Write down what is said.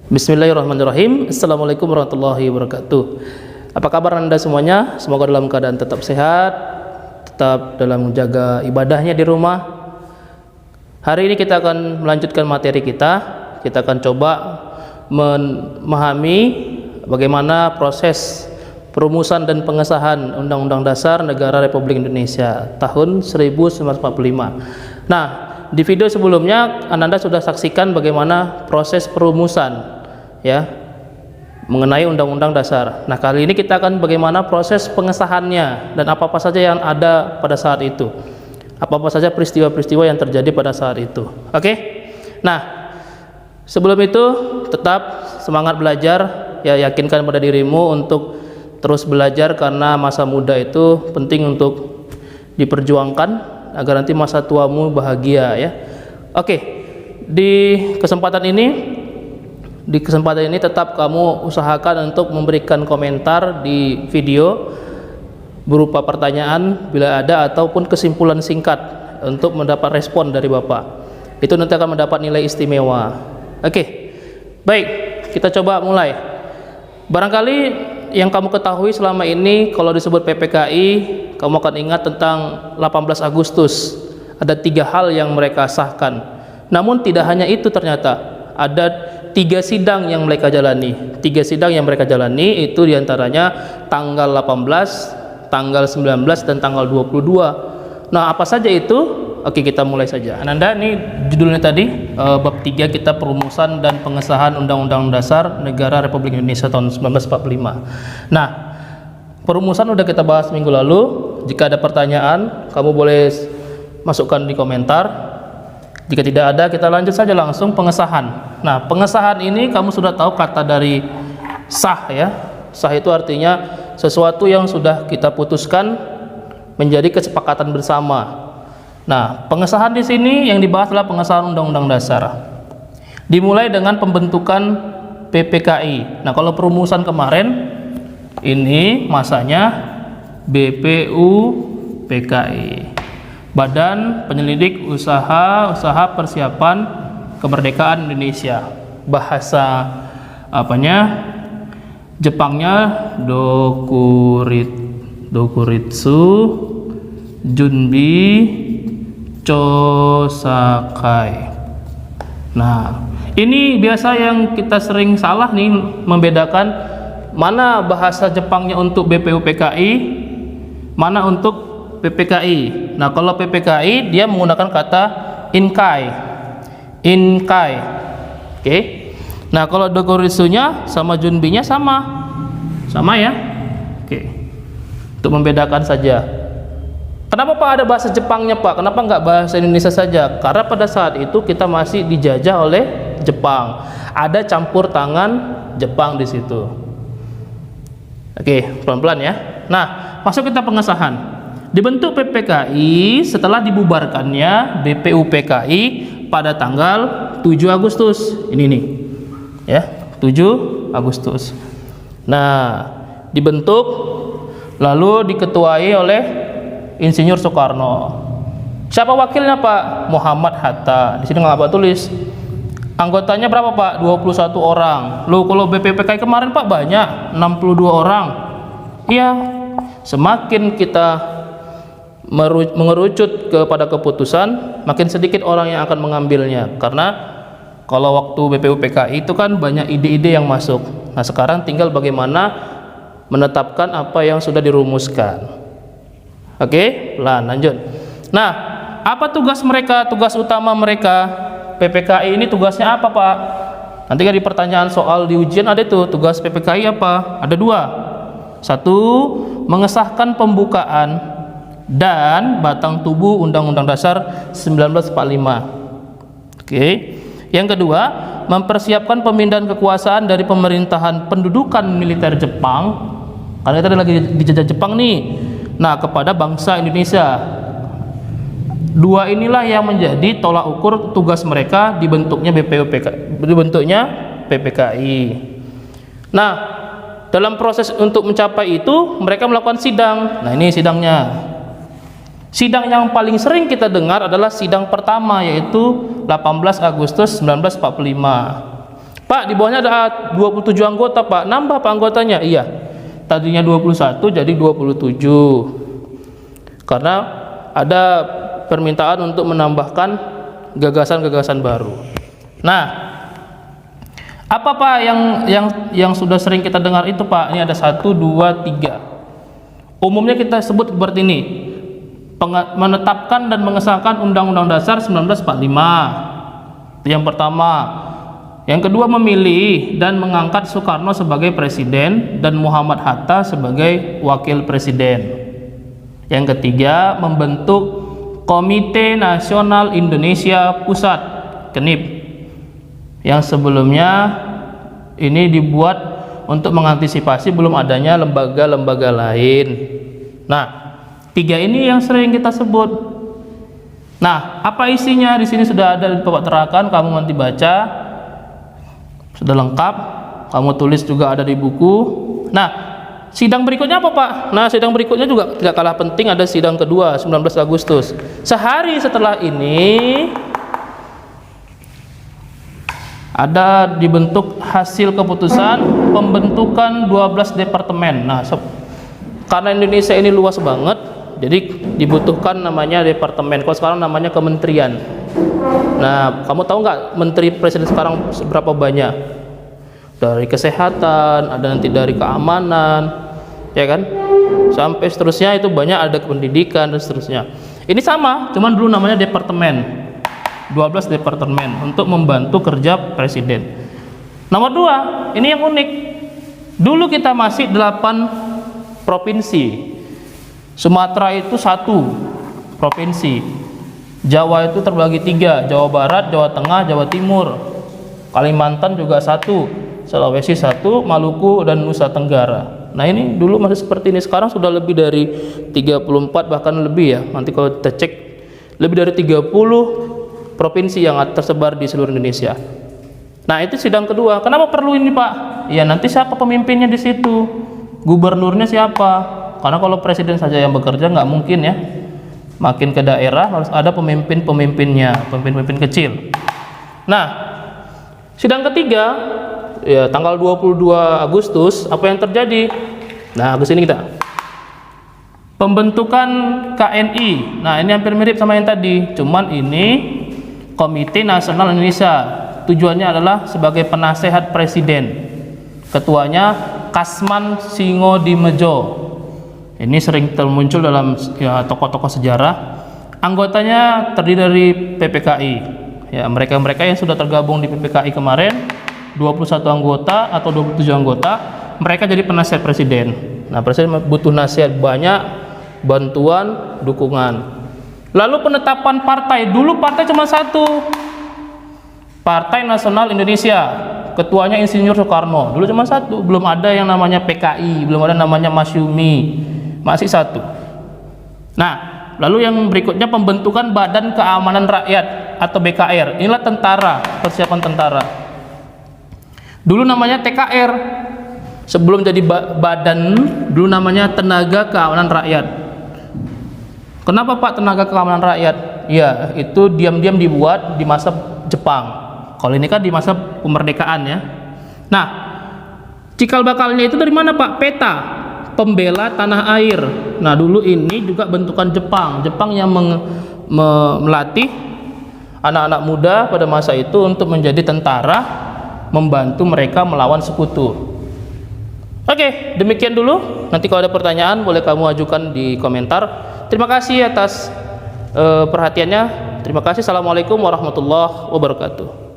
Bismillahirrahmanirrahim. Assalamualaikum warahmatullahi wabarakatuh. Apa kabar Anda semuanya? Semoga dalam keadaan tetap sehat, tetap dalam menjaga ibadahnya di rumah. Hari ini kita akan melanjutkan materi kita. Kita akan coba memahami bagaimana proses perumusan dan pengesahan Undang-Undang Dasar Negara Republik Indonesia tahun 1945. Nah, di video sebelumnya Anda sudah saksikan bagaimana proses perumusan ya mengenai Undang-Undang Dasar. Nah, kali ini kita akan bagaimana proses pengesahannya dan apa-apa saja yang ada pada saat itu. Apa-apa saja peristiwa-peristiwa yang terjadi pada saat itu. Oke? Nah, sebelum itu tetap semangat belajar ya, yakinkan pada dirimu untuk terus belajar karena masa muda itu penting untuk diperjuangkan agar nanti masa tuamu bahagia ya. Oke. Di kesempatan ini tetap kamu usahakan untuk memberikan komentar di video berupa pertanyaan bila ada ataupun kesimpulan singkat untuk mendapat respon dari Bapak. Itu nanti akan mendapat nilai istimewa. Oke. Baik, kita coba mulai. Barangkali yang kamu ketahui selama ini kalau disebut PPKI, kamu akan ingat tentang 18 Agustus. Ada 3 hal yang mereka sahkan. Namun tidak hanya itu, ternyata ada 3 sidang yang mereka jalani. 3 sidang yang mereka jalani itu diantaranya tanggal 18, tanggal 19 dan tanggal 22. Nah, apa saja itu? Oke, kita mulai saja. Ananda, ini judulnya tadi bab 3 kita perumusan dan pengesahan Undang-Undang Dasar Negara Republik Indonesia tahun 1945. Nah, perumusan udah kita bahas minggu lalu. Jika ada pertanyaan, kamu boleh masukkan di komentar. Jika tidak ada, kita lanjut saja langsung pengesahan. Nah, pengesahan ini kamu sudah tahu kata dari sah ya. Sah itu artinya sesuatu yang sudah kita putuskan menjadi kesepakatan bersama. Nah, pengesahan di sini yang dibahas adalah pengesahan Undang-Undang Dasar. Dimulai dengan pembentukan PPKI. Nah, kalau perumusan kemarin ini masanya BPUPKI. Badan Penyelidik Usaha Persiapan Kemerdekaan Indonesia. Bahasa apanya? Jepangnya Dokuritsu Junbi Chosakai. Nah, ini biasa yang kita sering salah nih, membedakan mana bahasa Jepangnya untuk BPUPKI, mana untuk PPKI. Nah, kalau PPKI dia menggunakan kata inkai. Oke. Nah, kalau Dokuritsunya sama Junbinya sama ya. Oke. Untuk membedakan saja. Kenapa Pak ada bahasa Jepangnya Pak? Kenapa nggak bahasa Indonesia saja? Karena pada saat itu kita masih dijajah oleh Jepang. Ada campur tangan Jepang di situ. Oke, pelan-pelan ya. Nah, masuk kita pengesahan. Dibentuk PPKI setelah dibubarkannya BPUPKI pada tanggal 7 Agustus. Ini nih. Ya, 7 Agustus. Nah, dibentuk lalu diketuai oleh Insinyur Soekarno. Siapa wakilnya Pak? Muhammad Hatta. Di sini nggak tulis. Anggotanya berapa Pak? 21 orang. Loh, kalau BPUPKI kemarin Pak banyak, 62 orang. Iya. Semakin kita mengerucut kepada keputusan, makin sedikit orang yang akan mengambilnya. Karena kalau waktu BPUPKI itu kan banyak ide-ide yang masuk. Nah, sekarang tinggal bagaimana menetapkan apa yang sudah dirumuskan. Oke, lanjut. Nah, apa tugas mereka? Tugas utama mereka PPKI ini tugasnya apa Pak? Nanti kan di pertanyaan soal di ujian ada itu, tugas PPKI apa? Ada 2. 1, mengesahkan pembukaan dan batang tubuh Undang-Undang Dasar 1945. Oke. Yang kedua, mempersiapkan pemindahan kekuasaan dari pemerintahan pendudukan militer Jepang, karena kita lagi dijajah Jepang nih. Nah, kepada bangsa Indonesia. 2 inilah yang menjadi tolak ukur tugas mereka dibentuknya PPKI. Nah, dalam proses untuk mencapai itu mereka melakukan sidang. Nah, ini sidangnya. Sidang yang paling sering kita dengar adalah sidang pertama, yaitu 18 Agustus 1945. Pak, di bawahnya ada 27 anggota, Pak. Nambah Pak anggotanya? Iya. Tadinya 21 jadi 27. Karena ada permintaan untuk menambahkan gagasan-gagasan baru. Nah, apa Pak yang sudah sering kita dengar itu, Pak? Ini ada 1, 2, 3. Umumnya kita sebut seperti ini. Menetapkan dan mengesahkan Undang-Undang Dasar 1945. Itu yang pertama. Yang kedua, memilih dan mengangkat Soekarno sebagai presiden dan Muhammad Hatta sebagai wakil presiden. Yang ketiga, membentuk Komite Nasional Indonesia Pusat, KNIP, yang sebelumnya ini dibuat untuk mengantisipasi belum adanya lembaga-lembaga lain. Nah, 3 ini yang sering kita sebut. Nah, apa isinya? Di sini sudah ada Bapak terangkan, kamu nanti baca. Sudah lengkap, kamu tulis juga ada di buku. Nah, sidang berikutnya apa Pak? Nah, sidang berikutnya juga tidak kalah penting, ada sidang kedua 19 Agustus. Sehari setelah ini ada dibentuk hasil keputusan pembentukan 12 departemen. Nah, karena Indonesia ini luas banget, jadi dibutuhkan namanya departemen. Kalau sekarang namanya kementerian. Nah, kamu tahu nggak menteri presiden sekarang berapa banyak? Dari kesehatan, ada nanti dari keamanan, ya kan? Sampai seterusnya itu banyak, ada pendidikan dan seterusnya. Ini sama, cuman dulu namanya departemen. 12 departemen untuk membantu kerja presiden. Nomor 2, ini yang unik. Dulu kita masih 8 provinsi. Sumatera itu 1 provinsi. Jawa itu terbagi 3, Jawa Barat, Jawa Tengah, Jawa Timur. Kalimantan juga 1, Sulawesi 1, Maluku dan Nusa Tenggara. Nah, ini dulu masih seperti ini. Sekarang sudah lebih dari 34 bahkan lebih ya. Nanti kalau kita cek lebih dari 30 provinsi yang tersebar di seluruh Indonesia. Nah, itu sidang kedua. Kenapa perlu ini, Pak? Ya, nanti siapa pemimpinnya di situ? Gubernurnya siapa? Karena kalau presiden saja yang bekerja nggak mungkin ya. Makin ke daerah harus ada pemimpin-pemimpinnya, pemimpin-pemimpin kecil. Nah, sidang ketiga ya tanggal 22 Agustus, apa yang terjadi? Nah, ke sini kita. Pembentukan KNI. Nah, ini hampir mirip sama yang tadi, cuman ini Komite Nasional Indonesia. Tujuannya adalah sebagai penasehat presiden. Ketuanya Kasman Singodimedjo. Ini sering muncul dalam ya, tokoh-tokoh sejarah. Anggotanya terdiri dari PPKI. Ya, mereka-mereka yang sudah tergabung di PPKI kemarin, 21 anggota atau 27 anggota, mereka jadi penasihat presiden. Nah, presiden butuh nasihat banyak, bantuan, dukungan. Lalu penetapan partai. Dulu partai cuma 1. Partai Nasional Indonesia. Ketuanya Insinyur Soekarno. Dulu cuma 1, belum ada yang namanya PKI, belum ada namanya Masyumi. Masih 1. Nah, lalu yang berikutnya pembentukan Badan Keamanan Rakyat atau BKR. Inilah tentara, persiapan tentara. Dulu namanya TKR. Sebelum jadi badan, dulu namanya Tenaga Keamanan Rakyat. Kenapa Pak Tenaga Keamanan Rakyat? Ya, itu diam-diam dibuat di masa Jepang. Kalau ini kan di masa kemerdekaan ya. Nah, cikal bakalnya itu dari mana Pak? PETA, Pembela Tanah Air. Nah, dulu ini juga bentukan Jepang. Jepang yang melatih anak-anak muda pada masa itu untuk menjadi tentara, membantu mereka melawan sekutu. Oke, demikian dulu. Nanti kalau ada pertanyaan boleh kamu ajukan di komentar. Terima kasih atas perhatiannya. Terima kasih. Assalamualaikum warahmatullahi wabarakatuh.